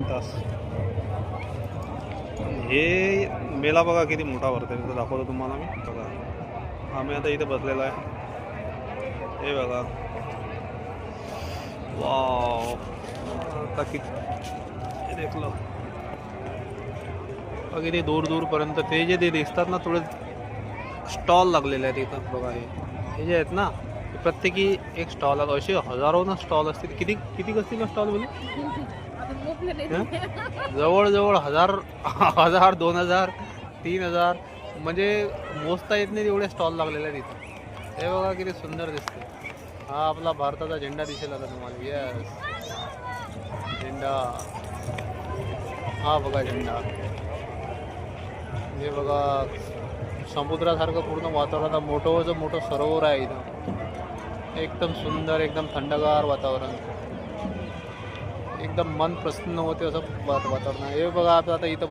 तास. हे मेला बघा किती मोठा भरतो, तिथं दाखवतो तुम्हाला मी. बघा आम्ही आता इथे बसलेलो आहे. हे बघा वाव, आता किती देखलो किती दूर दूरपर्यंत ते जे दिसतात ना थोडे स्टॉल लागलेले आहेत इथं. बघा हे जे आहेत ना, प्रत्येकी एक स्टॉल आहे. असे हजारो ना स्टॉल असतील. किती किती असतील ना स्टॉल बोलू? जवळजवळ 1000 2000 3000 म्हणजे मोजता येत नाही एवढे स्टॉल लागलेले आहेत इथं. हे बघा किती सुंदर दिसते. हा आपला भारताचा झेंडा दिसेल आता तुम्हाला. यस, झेंडा. हा बघा झेंडा. हे बघा समुद्रासारखं पूर्ण वातावरण. मोठं सरोवर आहे इथं. एकदम सुंदर, एकदम थंडगार वातावरण, एकदम मन प्रसन्न होते असं वातावरण आहे. हे बघा आता इथं